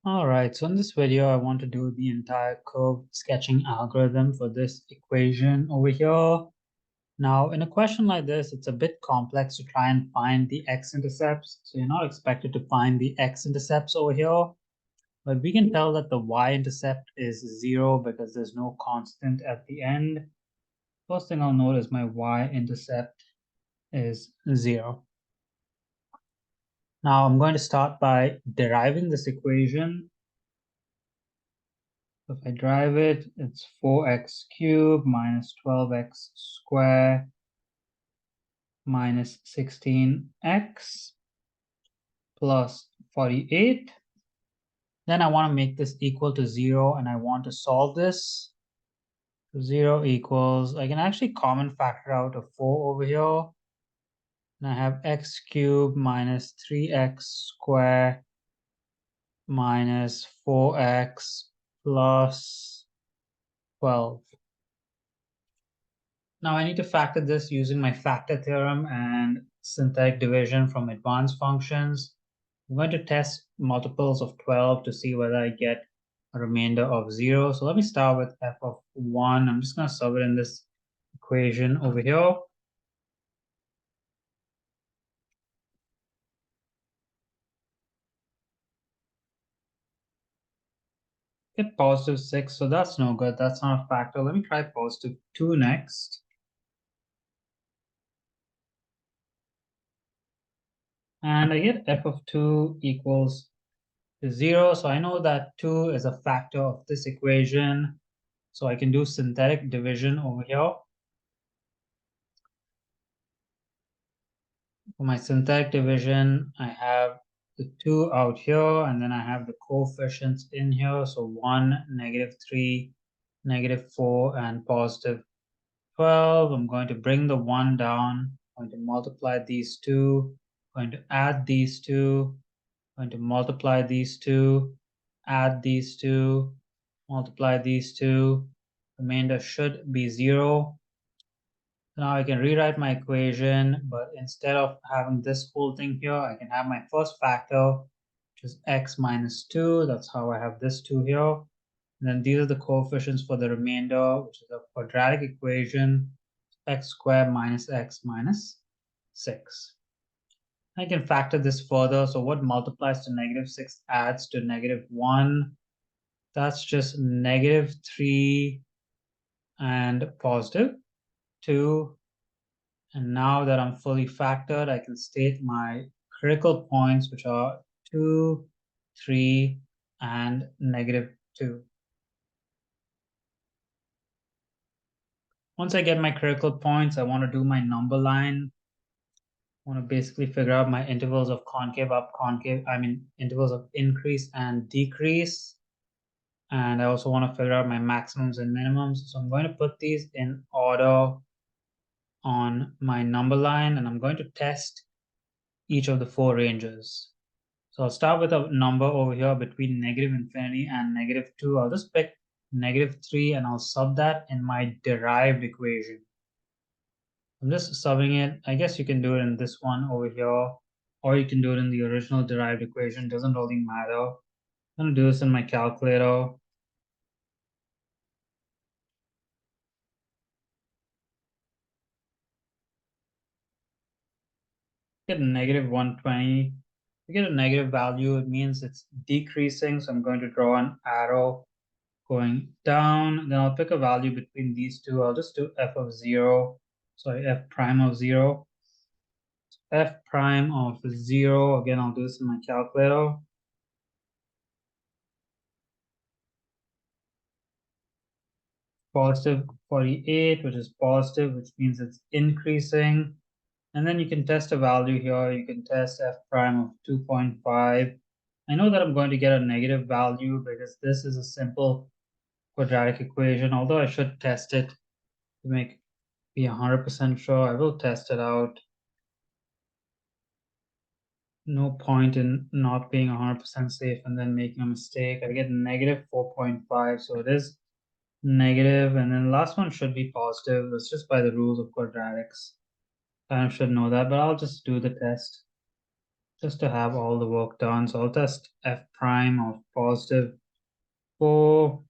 All right, so in this video, I want to do the entire curve sketching algorithm for this equation over here. Now, in a question like this, it's a bit complex to try and find the x-intercepts. So you're not expected to find the x-intercepts over here, but we can tell that the y-intercept is 0 because there's no constant at the end. First thing I'll note is my y-intercept is 0. Now, I'm going to start by deriving this equation. If I derive it, it's 4x cubed minus 12x squared minus 16x plus 48. Then I want to make this equal to 0 and I want to solve this. 0 equals, I can actually common factor out a 4 over here. And I have x cubed minus 3x squared minus 4x plus 12. Now I need to factor this using my factor theorem and synthetic division from advanced functions. I'm going to test multiples of 12 to see whether I get a remainder of 0. So let me start with f of 1. I'm just going to solve it in this equation over here. Get positive 6, so that's no good. That's not a factor. Let me try positive 2 next. And I get f of 2 equals 0. So I know that 2 is a factor of this equation. So I can do synthetic division over here. For my synthetic division, I have the 2 out here, and then I have the coefficients in here. So 1, negative 3, negative 4, and positive 12. I'm going to bring the 1 down. I'm going to multiply these two. I'm going to add these two. I'm going to multiply these two. Add these two. Multiply these two. Remainder should be 0. Now I can rewrite my equation, but instead of having this whole thing here, I can have my first factor, which is x minus 2. That's how I have this 2 here. And then these are the coefficients for the remainder, which is a quadratic equation, x squared minus x minus 6. I can factor this further. So what multiplies to negative 6 adds to negative 1. That's just negative 3 and positive 2. And now that I'm fully factored, I can state my critical points, which are 2, 3, and negative 2. Once I get my critical points, I want to do my number line. I want to basically figure out my intervals of concave up, concave, intervals of increase and decrease. And I also want to figure out my maximums and minimums. So I'm going to put these in order on my number line, and I'm going to test each of the 4 ranges. So I'll start with a number over here between negative infinity and negative 2. I'll just pick negative 3 and I'll sub that in my derived equation. I'm just subbing it. I guess you can do it in this one over here, or you can do it in the original derived equation. Doesn't really matter. I'm going to do this in my calculator. Get a negative 120. To get a negative value, it means it's decreasing. So I'm going to draw an arrow going down. Then I'll pick a value between these two. I'll just do f of 0. Sorry, f prime of 0. F prime of 0. Again, I'll do this in my calculator. Positive 48, which is positive, which means it's increasing. And then you can test a value here. You can test f prime of 2.5. I know that I'm going to get a negative value because this is a simple quadratic equation, although I should test it to be 100% sure. I will test it out. No point in not being 100% safe and then making a mistake. I get negative 4.5, so it is negative, and then the last one should be positive. It's just by the rules of quadratics. Kind of should know that, but I'll just do the test. just to have all the work done. So I'll test f prime of positive 4,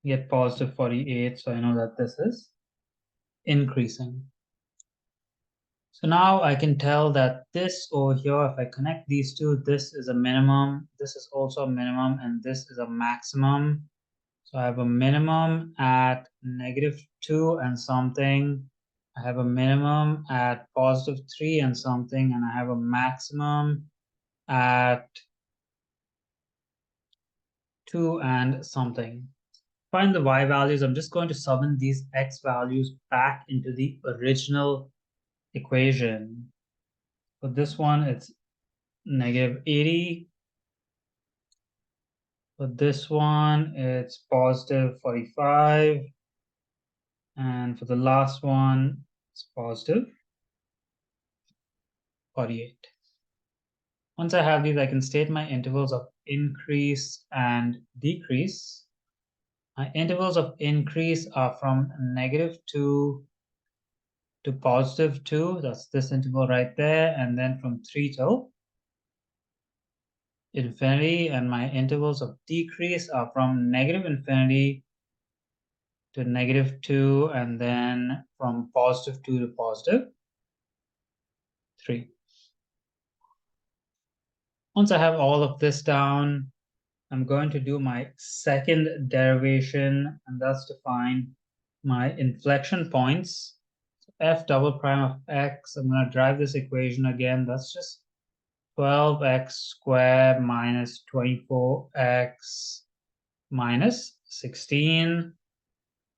get positive 48. So I know that this is increasing. So now I can tell that this over here, if I connect these two, this is a minimum, this is also a minimum, and this is a maximum. So I have a minimum at -2 and something. I have a minimum at +3 and something, and I have a maximum at 2 and something. Find the y values. I'm just going to summon these x values back into the original equation. For this one, it's -80. For this one, it's positive 45. And for the last one, it's positive 48. Once I have these, I can state my intervals of increase and decrease. My intervals of increase are from -2 to +2. That's this interval right there. And then from 3 till infinity. And my intervals of decrease are from -infinity to -2, and then from +2 to +3. Once I have all of this down, I'm going to do my second derivation, and that's to find my inflection points. So f double prime of x, I'm going to drive this equation again. That's just 12x squared minus 24x minus 16.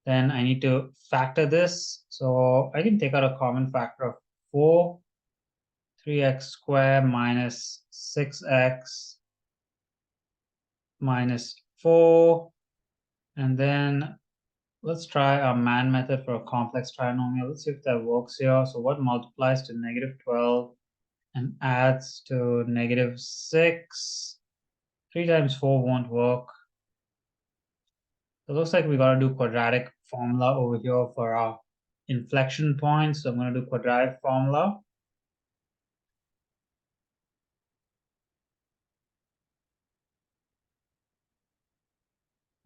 Then I need to factor this. So I can take out a common factor of 4, 3x squared minus 6x minus 4. And then let's try our man method for a complex trinomial. Let's see if that works here. So what multiplies to -12 and adds to -6? 3 times 4 won't work. It looks like we got to do quadratic formula over here for our inflection points. So I'm going to do quadratic formula.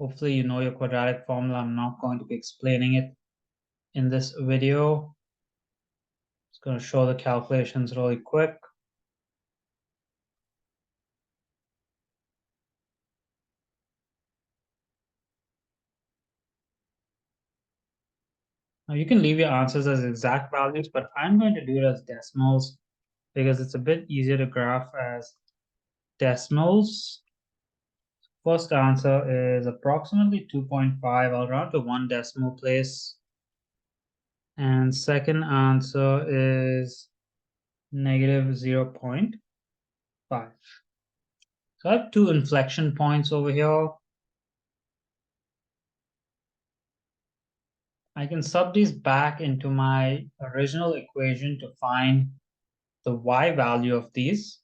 Hopefully you know your quadratic formula. I'm not going to be explaining it in this video. Just going to show the calculations really quick. Now you can leave your answers as exact values, but I'm going to do it as decimals because it's a bit easier to graph as decimals. First answer is approximately 2.5. I'll round to 1 decimal place. And second answer is -0.5. So I have 2 inflection points over here. I can sub these back into my original equation to find the y value of these.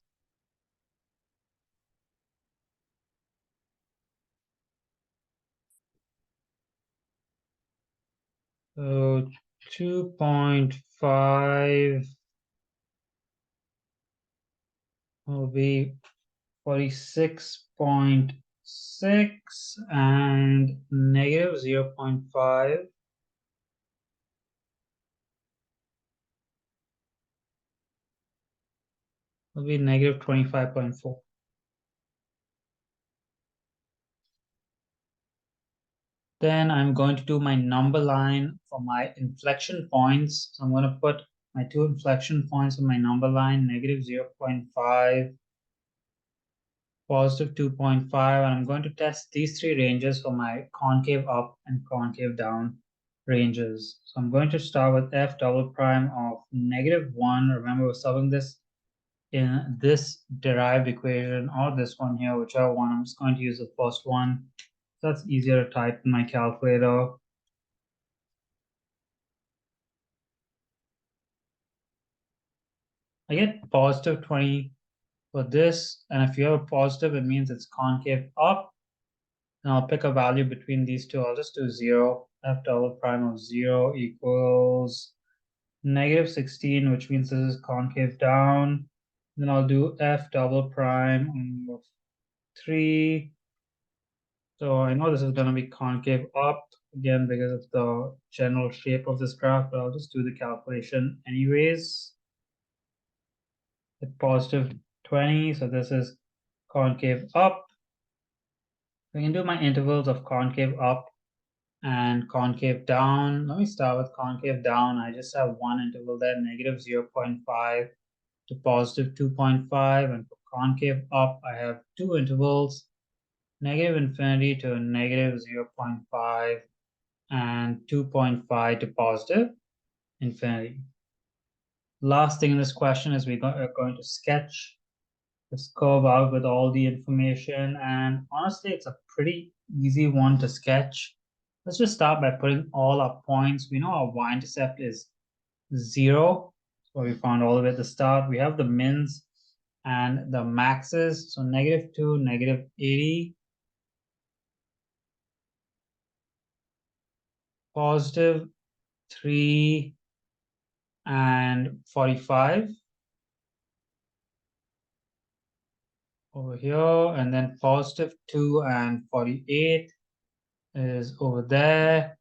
So 2.5 will be 46.6, and -0.5 will be -25.4. Then I'm going to do my number line for my inflection points. So I'm going to put my 2 inflection points on my number line, -0.5, +2.5, and I'm going to test these 3 ranges for my concave up and concave down ranges. So I'm going to start with f double prime of -1. Remember, we're solving this in this derived equation or this one here, whichever one. I'm just going to use the first one. So that's easier to type in my calculator. I get positive 20 for this, and if you have a positive, it means it's concave up. And I'll pick a value between these two. I'll just do 0. F double prime of 0 equals negative 16, which means this is concave down. Then I'll do f double prime of 3. So I know this is going to be concave up again because of the general shape of this graph, but I'll just do the calculation anyways. At positive 20, so this is concave up. We can do my intervals of concave up and concave down. Let me start with concave down. I just have one interval there, negative 0.5 to positive 2.5. And for concave up, I have two intervals, negative infinity to negative 0.5 and 2.5 to positive infinity. Last thing in this question is we are going to sketch this curve out with all the information. And honestly, it's a pretty easy one to sketch. Let's just start by putting all our points. We know our y-intercept is 0. So we found all the way at the start. We have the mins and the maxes. So negative 2, negative 80. Positive 3 and 45 over here, and then positive 2 and 48 is over there.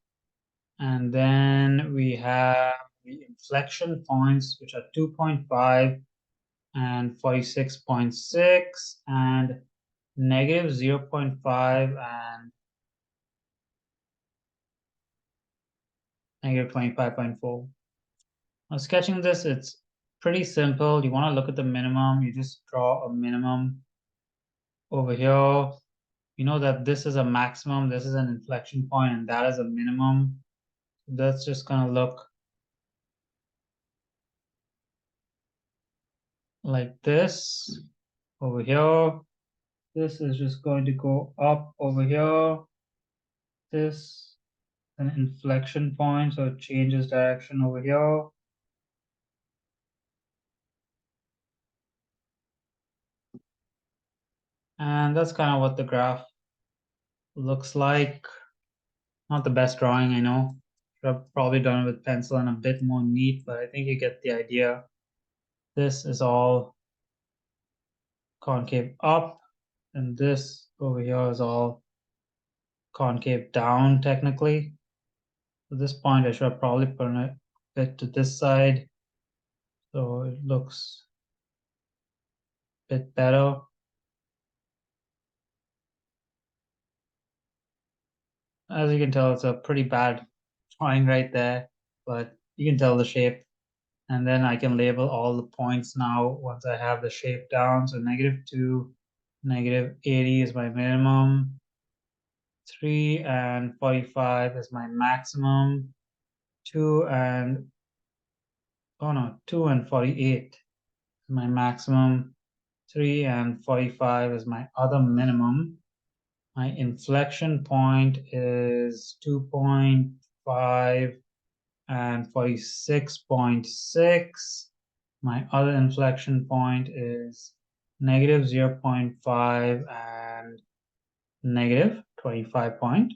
And then we have the inflection points, which are 2.5 and 46.6 and negative 0.5 and negative 25.4. Now sketching this, it's pretty simple. You want to look at the minimum. You just draw a minimum over here. You know that this is a maximum, this is an inflection point, and that is a minimum. That's just gonna look like this over here. This is just going to go up over here. This an inflection point, so it changes direction over here. And that's kind of what the graph looks like. Not the best drawing, I know. Should have probably done it with pencil and a bit more neat, but I think you get the idea. This is all concave up, and this over here is all concave down technically. At this point, I should have probably put it a bit to this side, so it looks a bit better. As you can tell, it's a pretty bad drawing right there, but you can tell the shape. And then I can label all the points now once I have the shape down. So negative 2, negative 80 is my minimum. 3 and 45 is my maximum. 2 and 48 is my maximum. 3 and 45 is my other minimum. My inflection point is 2.5 and 46.6. My other inflection point is negative 0.5 and negative 25.4.